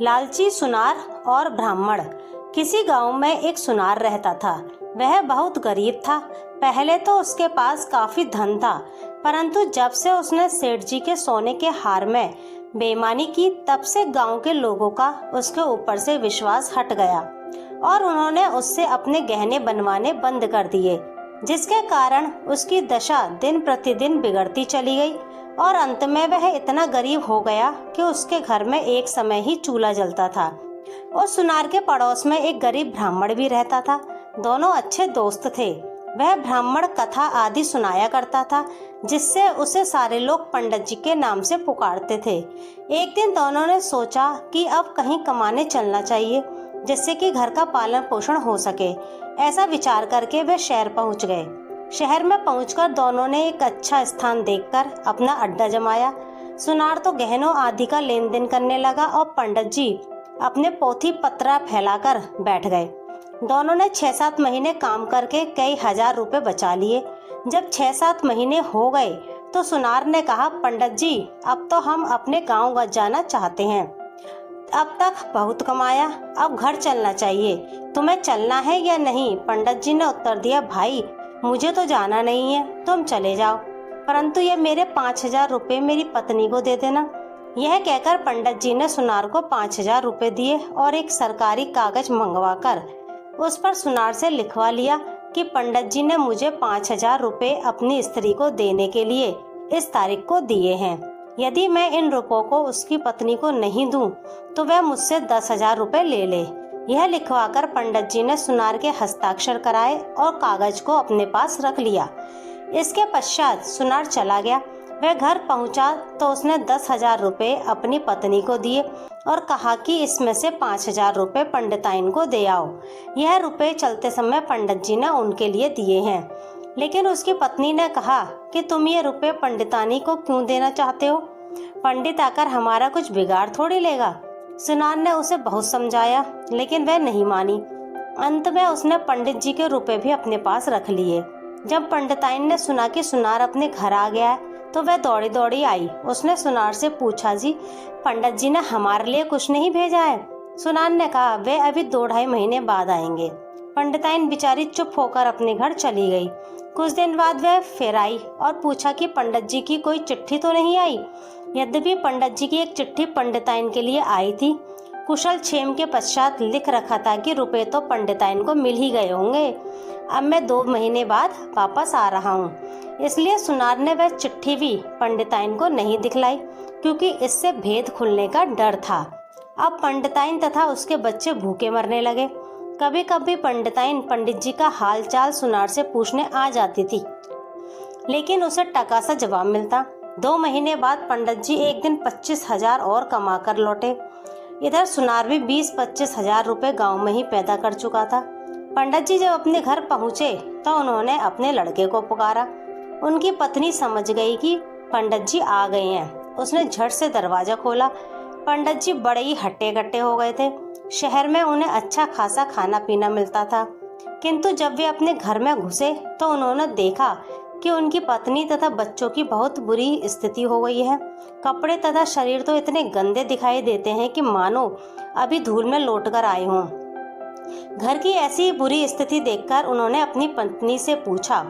लालची सुनार और ब्राह्मण। किसी गांव में एक सुनार रहता था। वह बहुत गरीब था। पहले तो उसके पास काफी धन था, परंतु जब से उसने सेठ जी के सोने के हार में बेईमानी की, तब से गांव के लोगों का उसके ऊपर से विश्वास हट गया और उन्होंने उससे अपने गहने बनवाने बंद कर दिए, जिसके कारण उसकी दशा दिन प्रतिदिन बिगड़ती चली गई और अंत में वह इतना गरीब हो गया कि उसके घर में एक समय ही चूल्हा जलता था। उस सुनार के पड़ोस में एक गरीब ब्राह्मण भी रहता था। दोनों अच्छे दोस्त थे। वह ब्राह्मण कथा आदि सुनाया करता था, जिससे उसे सारे लोग पंडित जी के नाम से पुकारते थे। एक दिन दोनों ने सोचा कि अब कहीं कमाने चलना चाहिए, जिससे कि घर का पालन पोषण हो सके। ऐसा विचार करके वे शहर पहुंच गए। शहर में पहुंचकर दोनों ने एक अच्छा स्थान देखकर अपना अड्डा जमाया। सुनार तो गहनों आदि का लेन देन करने लगा और पंडित जी अपने पोथी पत्रा फैलाकर बैठ गए। दोनों ने 6-7 महीने काम करके कई हजार रुपए बचा लिए। जब 6-7 महीने हो गए तो सुनार ने कहा, पंडित जी, अब तो हम अपने गांव जाना चाहते हैं। अब तक बहुत कमाया, अब घर चलना चाहिए। तुम्हें चलना है या नहीं? पंडित जी ने उत्तर दिया, भाई, मुझे तो जाना नहीं है, तुम चले जाओ, परंतु ये मेरे 5,000 रुपये मेरी पत्नी को दे देना। यह कहकर पंडित जी ने सुनार को 5,000 रुपये दिए और एक सरकारी कागज मंगवाकर उस पर सुनार से लिखवा लिया कि पंडित जी ने मुझे 5,000 रुपये अपनी स्त्री को देने के लिए इस तारीख को दिए हैं। यदि मैं इन रुपयों को उसकी पत्नी को नहीं दूं, तो वह मुझसे 10,000 रुपये ले ले। यह लिखवाकर पंडित जी ने सुनार के हस्ताक्षर कराए और कागज को अपने पास रख लिया। इसके पश्चात सुनार चला गया। वह घर पहुंचा तो उसने 10,000 रुपये अपनी पत्नी को दिए और कहा कि इसमें से 5,000 रुपये पंडिताइन को दे आओ। यह रुपये चलते समय पंडित जी ने उनके लिए दिए हैं। लेकिन उसकी पत्नी ने कहा कि तुम ये रुपये पंडितानी को क्यों देना चाहते हो? पंडित आकर हमारा कुछ बिगाड़ थोड़ी लेगा। सुनार ने उसे बहुत समझाया, लेकिन वह नहीं मानी। अंत में उसने पंडित जी के रुपए भी अपने पास रख लिए। जब पंडिताइन ने सुना कि सुनार अपने घर आ गया है, तो वह दौड़ी दौड़ी आई। उसने सुनार से पूछा, जी, पंडित जी ने हमारे लिए कुछ नहीं भेजा है? सुनार ने कहा, वे अभी 2-2.5 महीने बाद आएंगे। पंडिताइन बेचारी चुप होकर अपने घर चली गई। कुछ दिन बाद वह फिर आई और पूछा कि पंडित जी की कोई चिट्ठी तो नहीं आई। यद्यपि पंडित जी की एक चिट्ठी पंडिताइन के लिए आई थी। कुशल क्षेम के पश्चात लिख रखा था कि रुपए तो पंडिताइन को मिल ही गए होंगे। अब मैं 2 महीने बाद वापस आ रहा हूँ। इसलिए सुनार ने वह चिट्ठी भी पंडिताइन को नहीं दिखलाई, क्योंकि इससे भेद खुलने का डर था। अब पंडिताइन तथा उसके बच्चे भूखे मरने लगे। कभी कभी पंडिताइन पंडित जी का हाल चाल सुनार से पूछने आ जाती थी, लेकिन उसे टका सा जवाब मिलता। 2 महीने बाद पंडित जी एक दिन 25,000 और कमा कर लौटे। इधर सुनार भी 20-25 हजार रुपये गाँव में ही पैदा कर चुका था। पंडित जी जब अपने घर पहुँचे तो उन्होंने अपने लड़के को पुकारा। उनकी पत्नी समझ गई कि पंडित जी आ गए हैं। उसने झट से दरवाजा खोला। पंडित जी बड़े ही हट्टे कट्टे हो गए थे। शहर में उन्हें अच्छा खासा खाना पीना मिलता था, किंतु जब वे अपने घर में घुसे तो उन्होंने देखा कि उनकी पत्नी तथा बच्चों की बहुत बुरी स्थिति हो गई है। कपड़े तथा शरीर तो इतने गंदे दिखाई देते हैं कि मानो अभी धूल में लौटकर आए हों। घर की ऐसी बुरी स्थिति देखकर उन्होंने अपनी पत्नी से पूछा,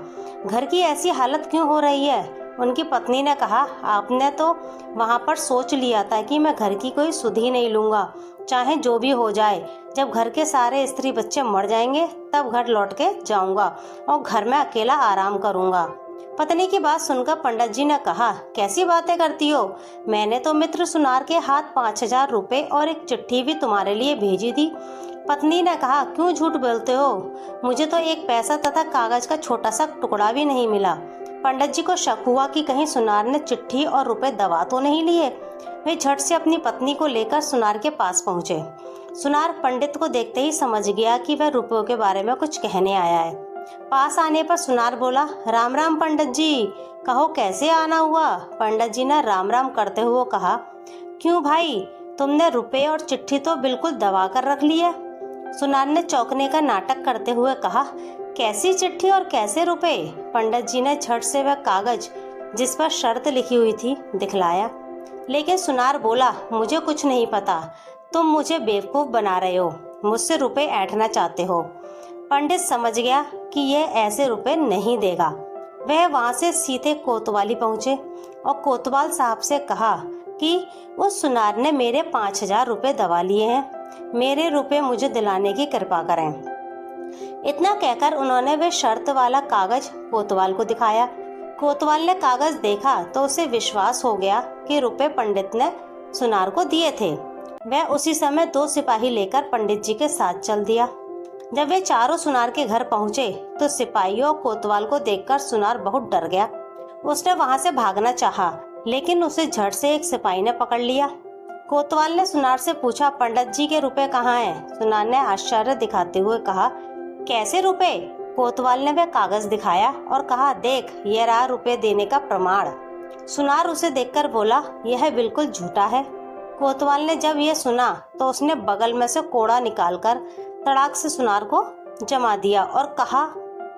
घर की ऐसी हालत क्यों हो रही है? उनकी पत्नी ने कहा, आपने तो वहाँ पर सोच लिया था कि मैं घर की कोई सुध ही नहीं लूँगा, चाहे जो भी हो जाए। जब घर के सारे स्त्री बच्चे मर जाएंगे तब घर लौट के जाऊँगा और घर में अकेला आराम करूँगा। पत्नी की बात सुनकर पंडित जी ने कहा, कैसी बातें करती हो? मैंने तो मित्र सुनार के हाथ 5,000 रुपये और एक चिट्ठी भी तुम्हारे लिए भेजी थी। पत्नी ने कहा, क्यों झूठ बोलते हो? मुझे तो एक पैसा तथा कागज का छोटा सा टुकड़ा भी नहीं मिला। पंडित जी को शक हुआ कि कहीं सुनार ने चिट्ठी और रुपए दबा तो नहीं लिए। वे झट से अपनी पत्नी को लेकर सुनार के पास पहुंचे। सुनार पंडित को देखते ही समझ गया कि वह रुपयों के बारे में कुछ कहने आया है। पास आने पर सुनार बोला, राम राम पंडित जी, कहो कैसे आना हुआ? पंडित जी ने राम राम करते हुए कहा, क्यों भाई, तुमने रुपए और चिट्ठी तो बिल्कुल दबा कर रख ली है। सुनार ने चौंकने का नाटक करते हुए कहा, कैसी चिट्ठी और कैसे रुपए? पंडित जी ने झट से वह कागज जिस पर शर्त लिखी हुई थी दिखलाया। लेकिन सुनार बोला, मुझे कुछ नहीं पता, तुम मुझे बेवकूफ़ बना रहे हो, मुझसे रुपए ऐंठना चाहते हो। पंडित समझ गया कि यह ऐसे रुपए नहीं देगा। वह वहाँ से सीधे कोतवाली पहुँचे और कोतवाल साहब से कहा कि उस सुनार ने मेरे 5,000 रुपये दबा लिए हैं, मेरे रुपए मुझे दिलाने की कृपा करें। इतना कहकर उन्होंने वह शर्त वाला कागज कोतवाल को दिखाया। कोतवाल ने कागज देखा तो उसे विश्वास हो गया कि रुपए पंडित ने सुनार को दिए थे। वह उसी समय 2 सिपाही लेकर पंडित जी के साथ चल दिया। जब वे चारों सुनार के घर पहुंचे तो सिपाहियों और कोतवाल को देखकर सुनार बहुत डर गया। उसने वहां से भागना चाहा, लेकिन उसे झट से एक सिपाही ने पकड़ लिया। कोतवाल ने सुनार से पूछा, पंडित जी के रुपए कहाँ हैं? सुनार ने आश्चर्य दिखाते हुए कहा, कैसे रुपए? कोतवाल ने वह कागज दिखाया और कहा, देख, यह रहा रुपए देने का प्रमाण। सुनार उसे देखकर बोला, यह बिल्कुल झूठा है। कोतवाल ने जब यह सुना तो उसने बगल में से कोड़ा निकालकर तड़ाक से सुनार को जमा दिया और कहा,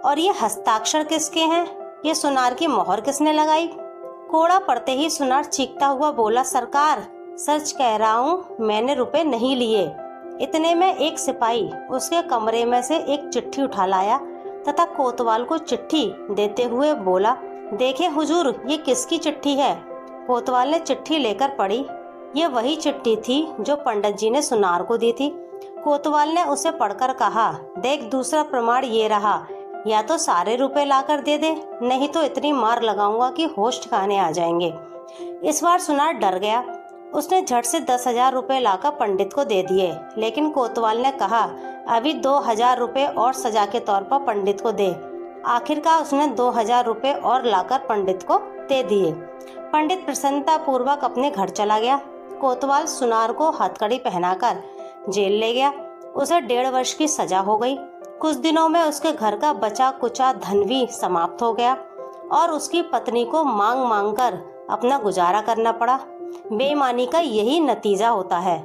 और ये हस्ताक्षर किसके हैं? ये सुनार की मोहर किसने लगाई? कोड़ा पड़ते ही सुनार चीखता हुआ बोला, सरकार, सच कह रहा हूँ, मैंने रुपए नहीं लिए। इतने में एक सिपाही उसके कमरे में से एक चिट्ठी उठा लाया तथा कोतवाल को चिट्ठी देते हुए बोला, देखे हुजूर, ये किसकी चिट्ठी है? कोतवाल ने चिट्ठी लेकर पढ़ी। ये वही चिट्ठी थी जो पंडित जी ने सुनार को दी थी। कोतवाल ने उसे पढ़कर कहा, देख, दूसरा प्रमाण ये रहा, या तो सारे रुपए लाकर दे दे, नहीं तो इतनी मार लगाऊंगा कि होश ठिकाने आ जाएंगे। इस बार सुनार डर गया। उसने झट से 10,000 रुपए लाकर पंडित को दे दिए, लेकिन कोतवाल ने कहा, अभी 2,000 रुपए और सजा के तौर पर पंडित को दे। आखिरकार उसने 2,000 रुपए और लाकर पंडित को दे दिए। पंडित प्रसन्नता पूर्वक अपने घर चला गया। कोतवाल सुनार को हथकड़ी पहनाकर जेल ले गया। उसे 1.5 वर्ष की सजा हो गई। कुछ दिनों में उसके घर का बचा कुचा धन भी समाप्त हो गया और उसकी पत्नी को मांग मांग कर अपना गुजारा करना पड़ा। बेईमानी का यही नतीजा होता है।